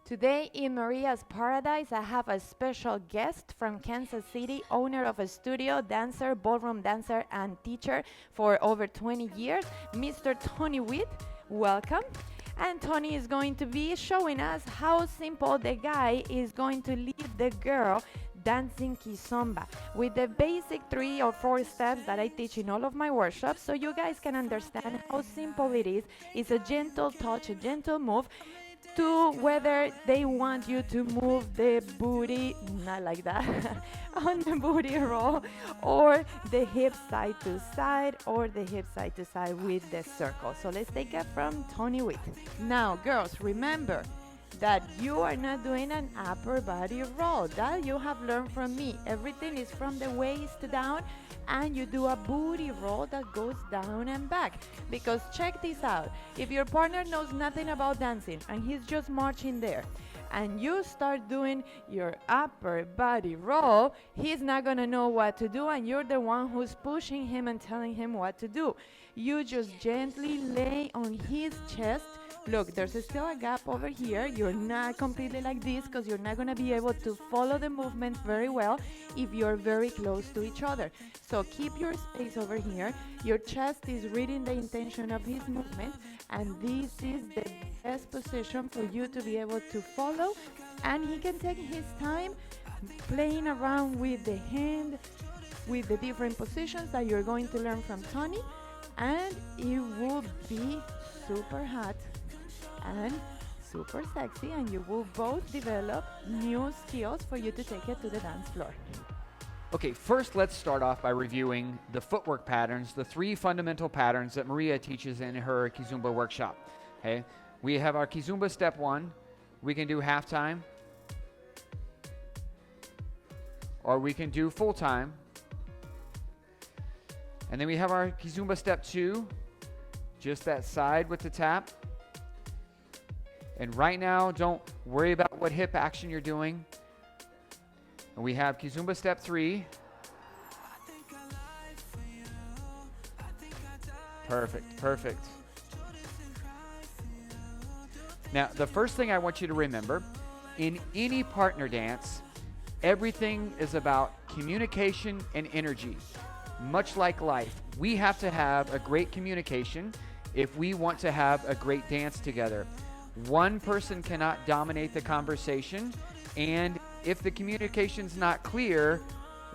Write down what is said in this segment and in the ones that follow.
Today in Maria's Paradise, I have a special guest from Kansas City, owner of a studio, dancer, ballroom dancer, and teacher for over 20 years, Mr. Tony Witt. Welcome. And Tony is going to be showing us how simple the guy is going to lead the girl dancing Kizomba with the basic 3 or 4 steps that I teach in all of my workshops, so you guys can understand how simple it is. It's a gentle touch, a gentle move to whether they want you to move the booty, not like that, on the booty roll, or the hip side to side, or the hip side to side with the circle. So let's take it from Tony Witt. Now, girls, remember that you are not doing an upper body roll. That you have learned from me. Everything is from the waist down, and you do a booty roll that goes down and back. Because check this out, if your partner knows nothing about dancing and he's just marching there, and you start doing your upper body roll, he's not gonna know what to do, and you're the one who's pushing him and telling him what to do. You just gently lay on his chest. Look, there's still a gap over here. You're not completely like this because you're not going to be able to follow the movement very well if you're very close to each other. So keep your space over here. Your chest is reading the intention of his movement, and this is the best position for you to be able to follow. And he can take his time playing around with the hand, with the different positions that you're going to learn from Tony, and it will be super hot and super sexy, and you will both develop new skills for you to take it to the dance floor. Okay, first let's start off by reviewing the footwork patterns, the 3 fundamental patterns that Maria teaches in her Kizomba workshop. Okay, we have our Kizomba step 1. We can do half time, or we can do full time. And then we have our Kizomba step 2, just that side with the tap. And right now, don't worry about what hip action you're doing. And we have Kizomba step 3. Perfect, perfect. Now, the first thing I want you to remember, in any partner dance, everything is about communication and energy. Much like life, we have to have a great communication if we want to have a great dance together. One person cannot dominate the conversation, and if the communication's not clear,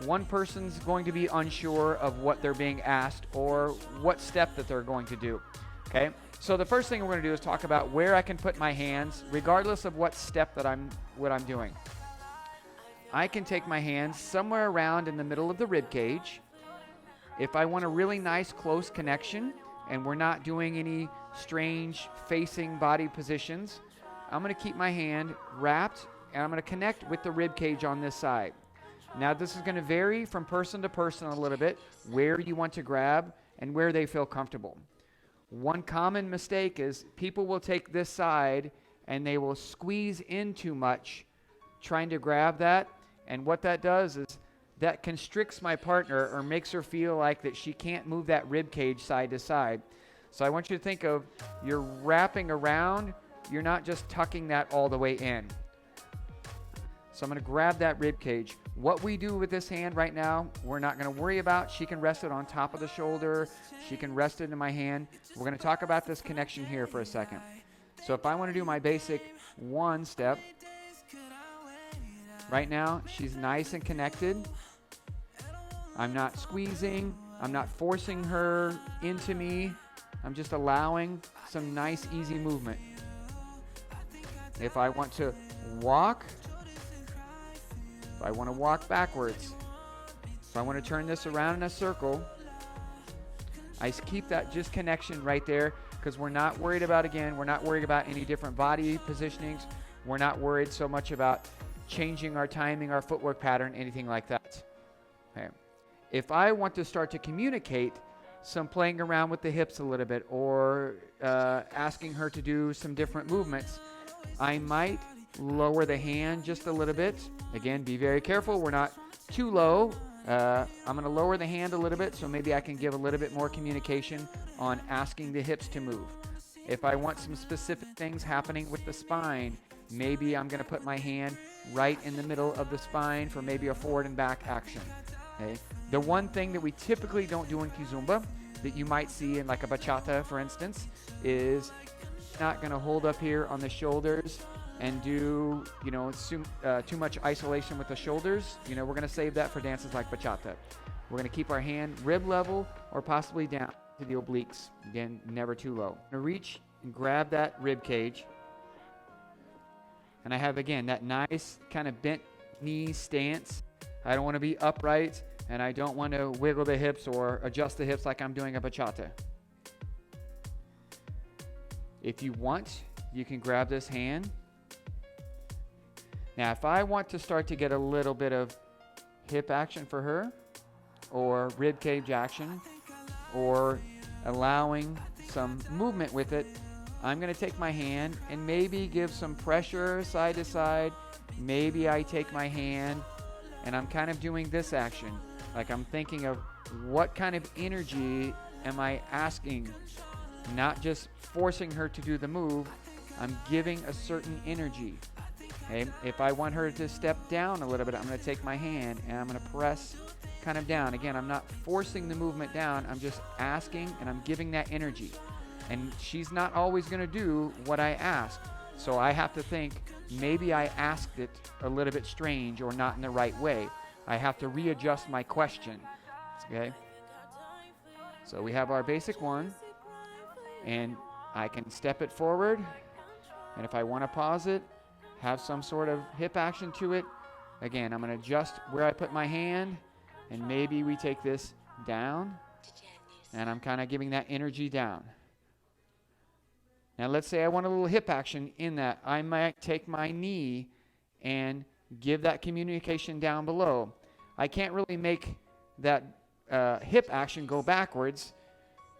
one person's going to be unsure of what they're being asked or what step that they're going to do. Okay? So the first thing we're going to do is talk about where I can put my hands, regardless of what step that I'm doing. I can take my hands somewhere around in the middle of the rib cage. If I want a really nice close connection and we're not doing any strange facing body positions, I'm going to keep my hand wrapped and I'm going to connect with the rib cage on this side. Now this is going to vary from person to person a little bit, where you want to grab and where they feel comfortable. One common mistake is people will take this side and they will squeeze in too much trying to grab that, and what that does is that constricts my partner or makes her feel like that she can't move that rib cage side to side. So I want you to think of, you're wrapping around, you're not just tucking that all the way in. So I'm going to grab that rib cage. What we do with this hand right now, we're not going to worry about. She can rest it on top of the shoulder. She can rest it in my hand. We're going to talk about this connection here for a second. So if I want to do my basic 1 step, right now she's nice and connected. I'm not squeezing. I'm not forcing her into me. I'm just allowing some nice, easy movement. If I want to walk, if I want to walk backwards, if I want to turn this around in a circle, I keep that just connection right there, because we're not worried about, again, we're not worried about any different body positionings. We're not worried so much about changing our timing, our footwork pattern, anything like that. Okay. If I want to start to communicate some playing around with the hips a little bit, or asking her to do some different movements, I might lower the hand just a little bit. Again, be very careful. We're not too low. I'm going to lower the hand a little bit, so maybe I can give a little bit more communication on asking the hips to move. If I want some specific things happening with the spine, Maybe I'm going to put my hand right in the middle of the spine for maybe a forward and back action. Okay? The one thing that we typically don't do in Kizomba that you might see in like a bachata, for instance, is not going to hold up here on the shoulders and do, too much isolation with the shoulders. We're going to save that for dances like bachata. We're going to keep our hand rib level or possibly down to the obliques. Again, never too low. I'm going to reach and grab that rib cage. And I have, again, that nice kind of bent knee stance. I don't want to be upright, and I don't want to wiggle the hips or adjust the hips like I'm doing a bachata. If you want, you can grab this hand. Now, if I want to start to get a little bit of hip action for her, or rib cage action, or allowing some movement with it, I'm going to take my hand and maybe give some pressure side to side. Maybe I take my hand and I'm kind of doing this action. Like I'm thinking of what kind of energy am I asking? Not just forcing her to do the move. I'm giving a certain energy. Okay? If I want her to step down a little bit, I'm going to take my hand and I'm going to press kind of down. Again, I'm not forcing the movement down. I'm just asking and I'm giving that energy. And she's not always going to do what I ask. So I have to think, maybe I asked it a little bit strange or not in the right way. I have to readjust my question. Okay? So we have our basic one. And I can step it forward. And if I want to pause it, have some sort of hip action to it. Again, I'm going to adjust where I put my hand. And maybe we take this down. And I'm kind of giving that energy down. Now let's say I want a little hip action in that. I might take my knee and give that communication down below. I can't really make that hip action go backwards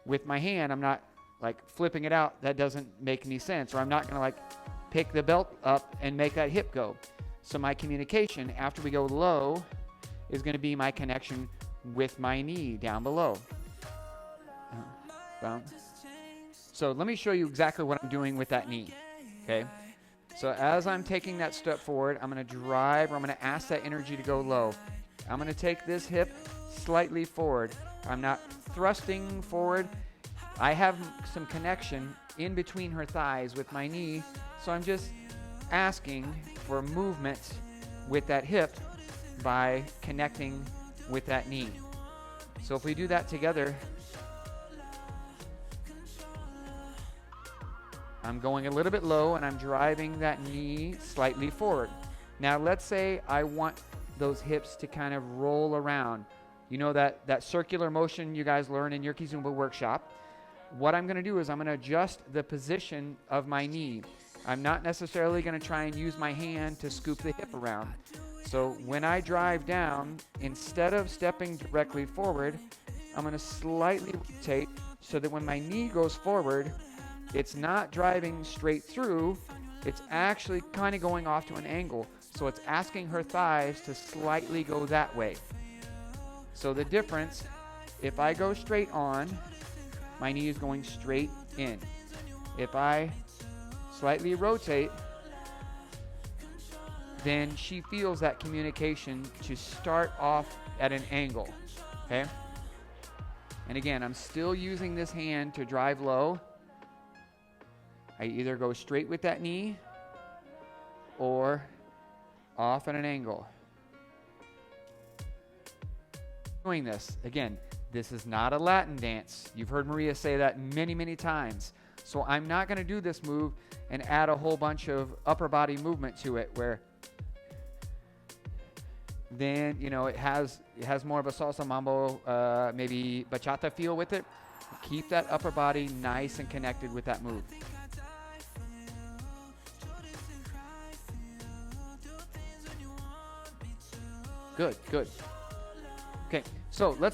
with my hand. I'm not like flipping it out. That doesn't make any sense. Or I'm not going to like pick the belt up and make that hip go. So my communication after we go low is going to be my connection with my knee down below. Bounce. So let me show you exactly what I'm doing with that knee, okay? So as I'm taking that step forward, I'm going to drive, or I'm going to ask that energy to go low. I'm going to take this hip slightly forward. I'm not thrusting forward. I have some connection in between her thighs with my knee, so I'm just asking for movement with that hip by connecting with that knee. So if we do that together, I'm going a little bit low and I'm driving that knee slightly forward. Now let's say I want those hips to kind of roll around. You know that circular motion you guys learn in your Kizomba workshop. What I'm going to do is I'm going to adjust the position of my knee. I'm not necessarily going to try and use my hand to scoop the hip around. So when I drive down, instead of stepping directly forward, I'm going to slightly rotate so that when my knee goes forward, it's not driving straight through, it's actually kind of going off to an angle. So it's asking her thighs to slightly go that way. So the difference, if I go straight on, my knee is going straight in. If I slightly rotate, then she feels that communication to start off at an angle, okay? And again, I'm still using this hand to drive low. I either go straight with that knee or off at an angle. Doing this, again, this is not a Latin dance. You've heard Maria say that many, many times. So I'm not going to do this move and add a whole bunch of upper body movement to it where then, it has more of a salsa mambo, maybe bachata feel with it. Keep that upper body nice and connected with that move. Good. Okay, so let's